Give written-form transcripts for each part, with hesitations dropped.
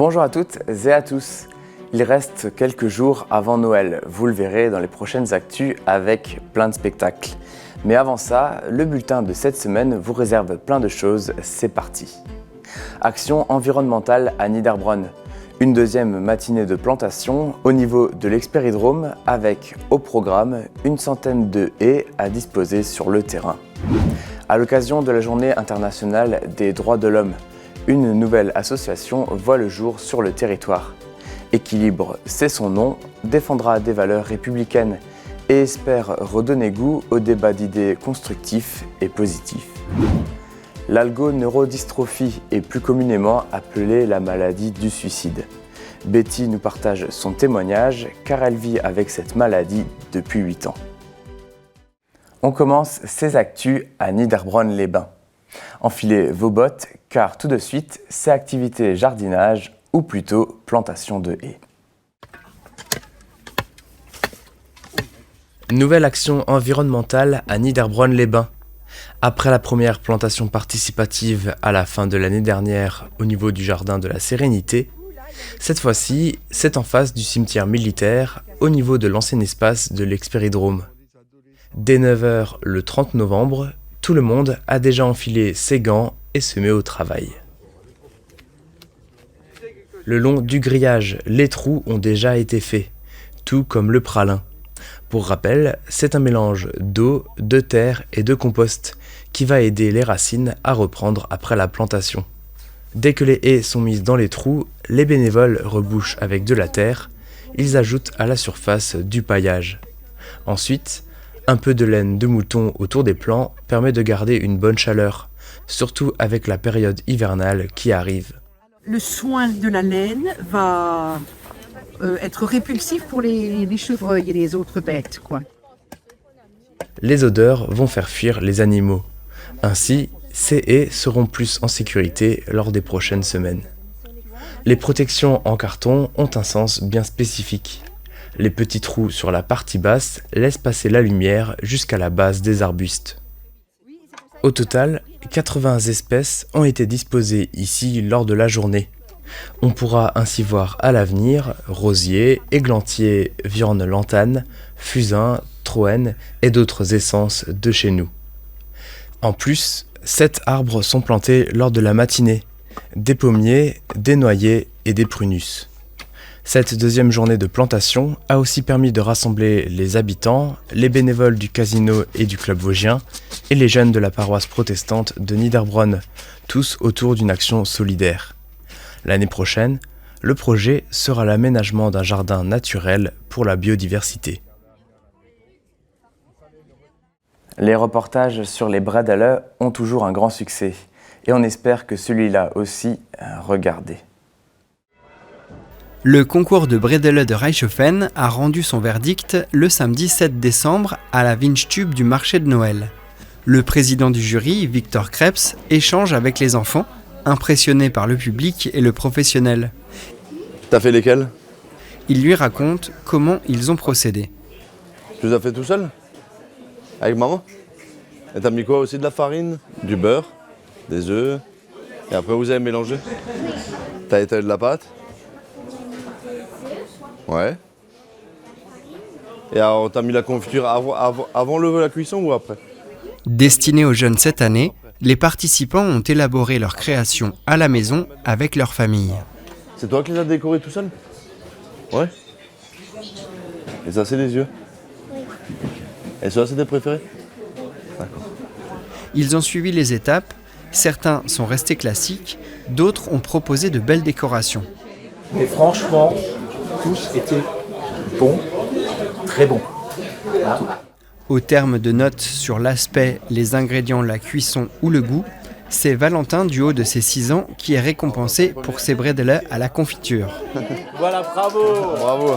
Bonjour à toutes et à tous. Il reste quelques jours avant Noël. Vous le verrez dans les prochaines actus avec plein de spectacles. Mais avant ça, le bulletin de cette semaine vous réserve plein de choses. C'est parti. Action environnementale à Niederbronn. Une deuxième matinée de plantation au niveau de l'expéridrome avec au programme une centaine de haies à disposer sur le terrain. À l'occasion de la Journée internationale des droits de l'homme, une nouvelle association voit le jour sur le territoire. Équilibre, c'est son nom, défendra des valeurs républicaines et espère redonner goût au débat d'idées constructifs et positifs. L'algoneurodystrophie est plus communément appelée la maladie du suicide. Betty nous partage son témoignage car elle vit avec cette maladie depuis 8 ans. On commence ces actus à Niederbronn-les-Bains. Enfilez vos bottes car tout de suite, c'est activité jardinage ou plutôt plantation de haies. Nouvelle action environnementale à Niederbronn-les-Bains. Après la première plantation participative à la fin de l'année dernière au niveau du jardin de la Sérénité, cette fois-ci, c'est en face du cimetière militaire au niveau de l'ancien espace de l'expéridrome. Dès 9h le 30 novembre, tout le monde a déjà enfilé ses gants et se met au travail. Le long du grillage, les trous ont déjà été faits, tout comme le pralin. Pour rappel, c'est un mélange d'eau, de terre et de compost qui va aider les racines à reprendre après la plantation. Dès que les haies sont mises dans les trous, les bénévoles rebouchent avec de la terre, ils ajoutent à la surface du paillage. Ensuite, un peu de laine de mouton autour des plants permet de garder une bonne chaleur, surtout avec la période hivernale qui arrive. Le soin de la laine va être répulsif pour les chevreuils et les autres bêtes, quoi. Les odeurs vont faire fuir les animaux. Ainsi, ces haies seront plus en sécurité lors des prochaines semaines. Les protections en carton ont un sens bien spécifique. Les petits trous sur la partie basse laissent passer la lumière jusqu'à la base des arbustes. Au total, 80 espèces ont été disposées ici lors de la journée. On pourra ainsi voir à l'avenir rosiers, églantiers, viorne lantane, fusain, troène et d'autres essences de chez nous. En plus, 7 arbres sont plantés lors de la matinée, des pommiers, des noyers et des prunus. Cette deuxième journée de plantation a aussi permis de rassembler les habitants, les bénévoles du casino et du club vosgien et les jeunes de la paroisse protestante de Niederbronn, tous autour d'une action solidaire. L'année prochaine, le projet sera l'aménagement d'un jardin naturel pour la biodiversité. Les reportages sur les bredele ont toujours un grand succès et on espère que celui-là aussi, regardez. Le concours de bredele de Reichshofen a rendu son verdict le samedi 7 décembre à la Windstube du marché de Noël. Le président du jury, Victor Krebs, échange avec les enfants, impressionné par le public et le professionnel. T'as fait lesquels? Il lui raconte comment ils ont procédé. Tu les as fait tout seul? Avec maman? Et t'as mis quoi aussi? De la farine, du beurre, des œufs, et après vous avez mélangé? T'as étalé de la pâte? Ouais. Et alors t'as mis la confiture avant la cuisson ou après? Destinés aux jeunes cette année, les participants ont élaboré leur création à la maison avec leur famille. C'est toi qui les as décorés tout seul? Ouais. Et ça c'est des yeux? Oui. Et ça c'est tes préférés? D'accord. Ils ont suivi les étapes, certains sont restés classiques, d'autres ont proposé de belles décorations. Mais franchement, tous étaient bons, très bons. Hein? Au terme de notes sur l'aspect, les ingrédients, la cuisson ou le goût, c'est Valentin du haut de ses 6 ans qui est récompensé pour ses bredele à la confiture. Voilà, bravo! Bravo.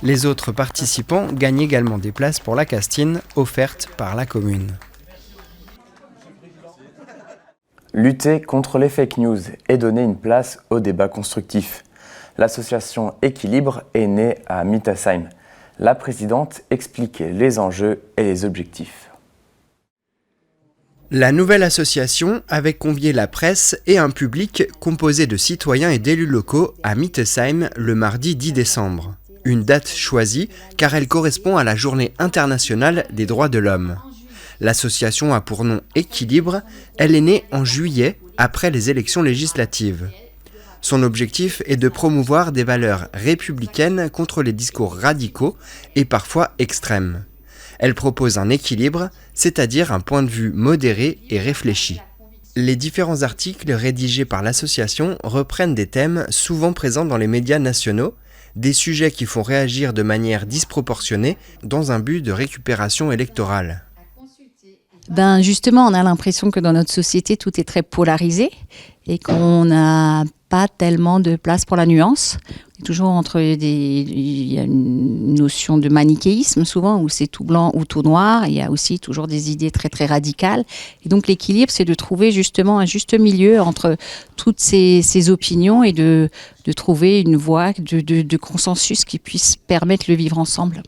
Les autres participants gagnent également des places pour la castine offerte par la commune. Lutter contre les fake news et donner une place au débat constructif. L'association Équilibre est née à Mittersheim. La présidente expliquait les enjeux et les objectifs. La nouvelle association avait convié la presse et un public composé de citoyens et d'élus locaux à Mittesheim le mardi 10 décembre. Une date choisie car elle correspond à la Journée internationale des droits de l'homme. L'association a pour nom Équilibre, elle est née en juillet après les élections législatives. Son objectif est de promouvoir des valeurs républicaines contre les discours radicaux et parfois extrêmes. Elle propose un équilibre, c'est-à-dire un point de vue modéré et réfléchi. Les différents articles rédigés par l'association reprennent des thèmes souvent présents dans les médias nationaux, des sujets qui font réagir de manière disproportionnée dans un but de récupération électorale. Justement, on a l'impression que dans notre société, tout est très polarisé et qu'on n'a pas tellement de place pour la nuance. On est toujours il y a une notion de manichéisme souvent, où c'est tout blanc ou tout noir. Il y a aussi toujours des idées très très radicales. Et donc l'équilibre, c'est de trouver justement un juste milieu entre toutes ces opinions et de trouver une voie de consensus qui puisse permettre le vivre ensemble.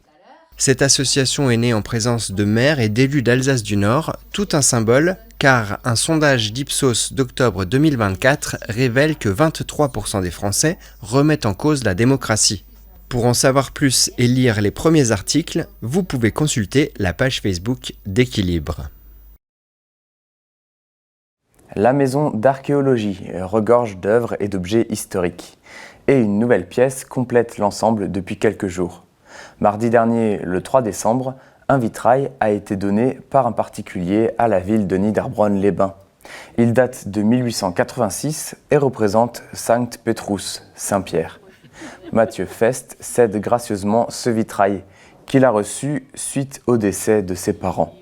Cette association est née en présence de maires et d'élus d'Alsace du Nord, tout un symbole, car un sondage d'Ipsos d'octobre 2024 révèle que 23% des Français remettent en cause la démocratie. Pour en savoir plus et lire les premiers articles, vous pouvez consulter la page Facebook d'Équilibre. La maison d'archéologie regorge d'œuvres et d'objets historiques. Et une nouvelle pièce complète l'ensemble depuis quelques jours. Mardi dernier, le 3 décembre, un vitrail a été donné par un particulier à la ville de Niederbronn-les-Bains. Il date de 1886 et représente Sankt Petrus, Saint-Pierre. Mathieu Fest cède gracieusement ce vitrail qu'il a reçu suite au décès de ses parents.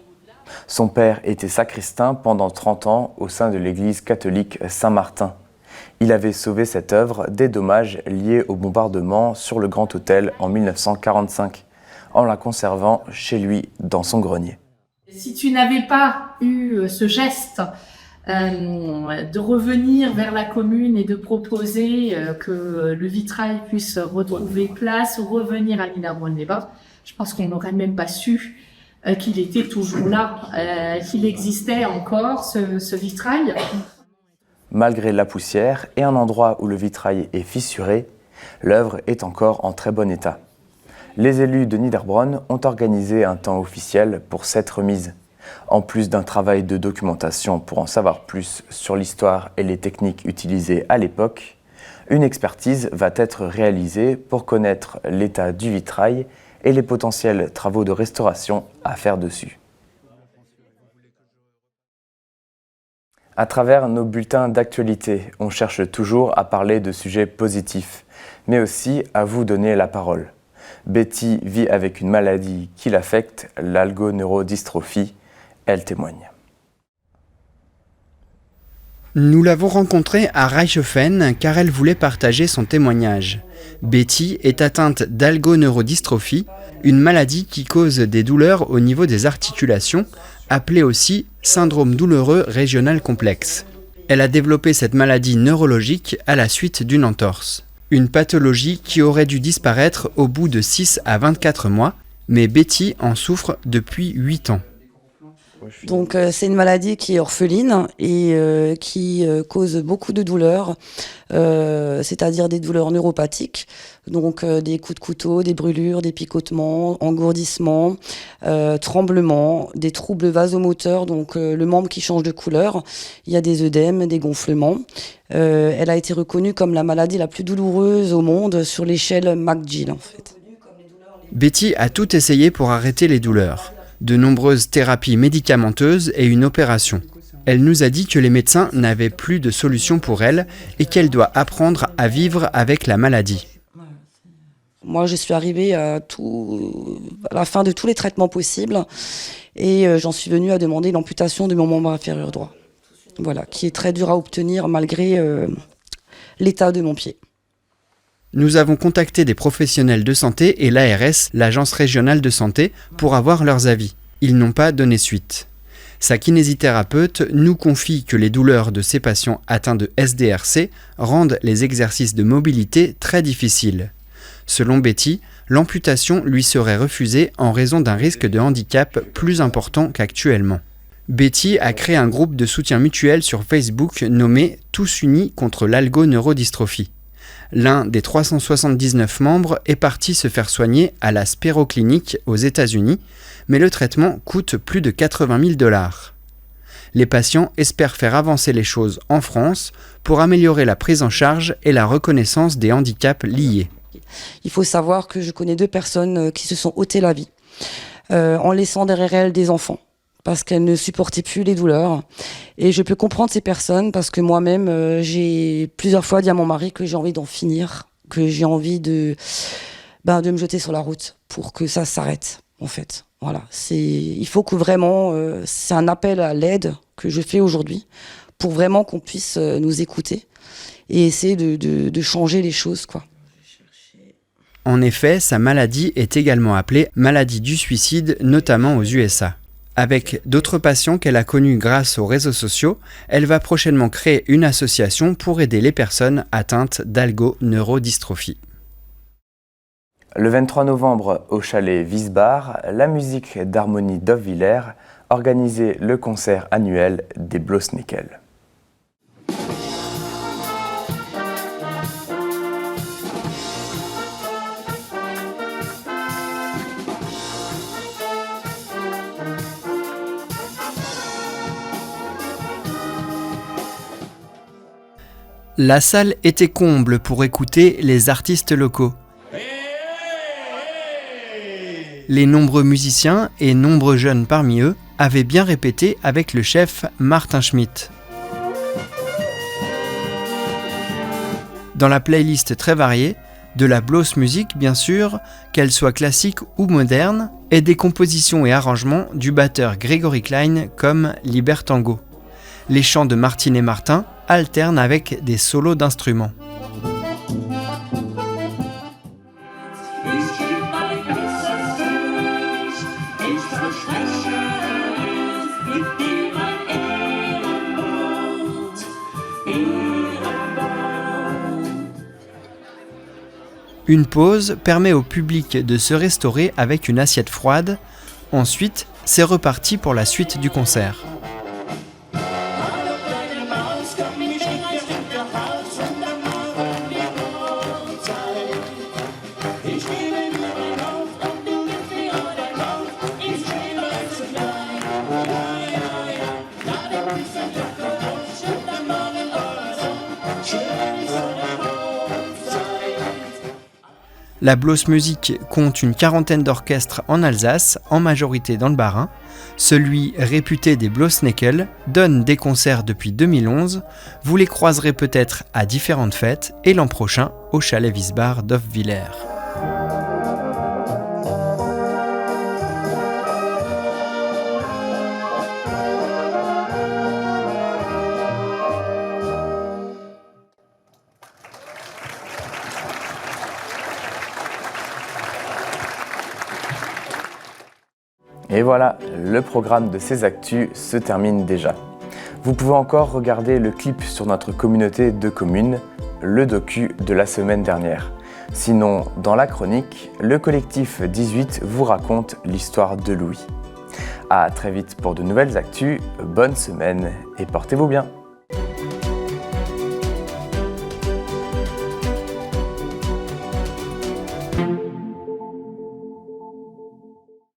Son père était sacristain pendant 30 ans au sein de l'église catholique Saint-Martin. Il avait sauvé cette œuvre des dommages liés au bombardement sur le Grand Hôtel en 1945, en la conservant chez lui dans son grenier. Si tu n'avais pas eu ce geste de revenir vers la commune et de proposer que le vitrail puisse retrouver place ou revenir à Niederbronn-les-Bains, je pense qu'on n'aurait même pas su qu'il était toujours là, qu'il existait encore ce vitrail. Malgré la poussière et un endroit où le vitrail est fissuré, l'œuvre est encore en très bon état. Les élus de Niederbronn ont organisé un temps officiel pour cette remise. En plus d'un travail de documentation pour en savoir plus sur l'histoire et les techniques utilisées à l'époque, une expertise va être réalisée pour connaître l'état du vitrail et les potentiels travaux de restauration à faire dessus. À travers nos bulletins d'actualité, on cherche toujours à parler de sujets positifs, mais aussi à vous donner la parole. Betty vit avec une maladie qui l'affecte, l'algoneurodystrophie. Elle témoigne. Nous l'avons rencontrée à Reichshoffen car elle voulait partager son témoignage. Betty est atteinte d'algoneurodystrophie, une maladie qui cause des douleurs au niveau des articulations, appelée aussi syndrome douloureux régional complexe. Elle a développé cette maladie neurologique à la suite d'une entorse. Une pathologie qui aurait dû disparaître au bout de 6 à 24 mois, mais Betty en souffre depuis 8 ans. Donc c'est une maladie qui est orpheline et qui cause beaucoup de douleurs, c'est-à-dire des douleurs neuropathiques, donc des coups de couteau, des brûlures, des picotements, engourdissements, tremblements, des troubles vasomoteurs, donc le membre qui change de couleur, il y a des œdèmes, des gonflements. Elle a été reconnue comme la maladie la plus douloureuse au monde sur l'échelle McGill en fait. Betty a tout essayé pour arrêter les douleurs. De nombreuses thérapies médicamenteuses et une opération. Elle nous a dit que les médecins n'avaient plus de solution pour elle et qu'elle doit apprendre à vivre avec la maladie. Moi, je suis arrivée à la fin de tous les traitements possibles et j'en suis venue à demander l'amputation de mon membre inférieur droit. Voilà, qui est très dur à obtenir malgré l'état de mon pied. Nous avons contacté des professionnels de santé et l'ARS, l'Agence régionale de santé, pour avoir leurs avis. Ils n'ont pas donné suite. Sa kinésithérapeute nous confie que les douleurs de ces patients atteints de SDRC rendent les exercices de mobilité très difficiles. Selon Betty, l'amputation lui serait refusée en raison d'un risque de handicap plus important qu'actuellement. Betty a créé un groupe de soutien mutuel sur Facebook nommé « Tous unis contre l'algoneurodystrophie ». L'un des 379 membres est parti se faire soigner à la Sparrow Clinic aux États-Unis, mais le traitement coûte plus de 80 000 $. Les patients espèrent faire avancer les choses en France pour améliorer la prise en charge et la reconnaissance des handicaps liés. Il faut savoir que je connais 2 personnes qui se sont ôtées la vie en laissant derrière elles des enfants, parce qu'elles ne supportaient plus les douleurs. Et je peux comprendre ces personnes, parce que moi-même, j'ai plusieurs fois dit à mon mari que j'ai envie d'en finir, que j'ai envie de me jeter sur la route pour que ça s'arrête, en fait. Voilà, il faut que vraiment, c'est un appel à l'aide que je fais aujourd'hui, pour vraiment qu'on puisse nous écouter et essayer de changer les choses, quoi. En effet, sa maladie est également appelée maladie du suicide, notamment aux USA. Avec d'autres patients qu'elle a connus grâce aux réseaux sociaux, elle va prochainement créer une association pour aider les personnes atteintes d'algoneurodystrophie. Le 23 novembre, au chalet Wiesbar, la musique d'harmonie d'Hofwiller organisait le concert annuel des Blossnickel. La salle était comble pour écouter les artistes locaux. Les nombreux musiciens et nombreux jeunes parmi eux avaient bien répété avec le chef Martin Schmidt. Dans la playlist très variée, de la blues music bien sûr, qu'elle soit classique ou moderne, et des compositions et arrangements du batteur Gregory Klein comme Libertango. Les chants de Martine et Martin alternent avec des solos d'instruments. Une pause permet au public de se restaurer avec une assiette froide. Ensuite, c'est reparti pour la suite du concert. La blues music compte une 40aine d'orchestres en Alsace, en majorité dans le Bas-Rhin. Celui réputé des Blossnickel donne des concerts depuis 2011. Vous les croiserez peut-être à différentes fêtes et l'an prochain au chalet Wiesbar d'Hofwiller. Et voilà, le programme de ces actus se termine déjà. Vous pouvez encore regarder le clip sur notre communauté de communes, le docu de la semaine dernière. Sinon, dans la chronique, le collectif 18 vous raconte l'histoire de Louis. À très vite pour de nouvelles actus, bonne semaine et portez-vous bien.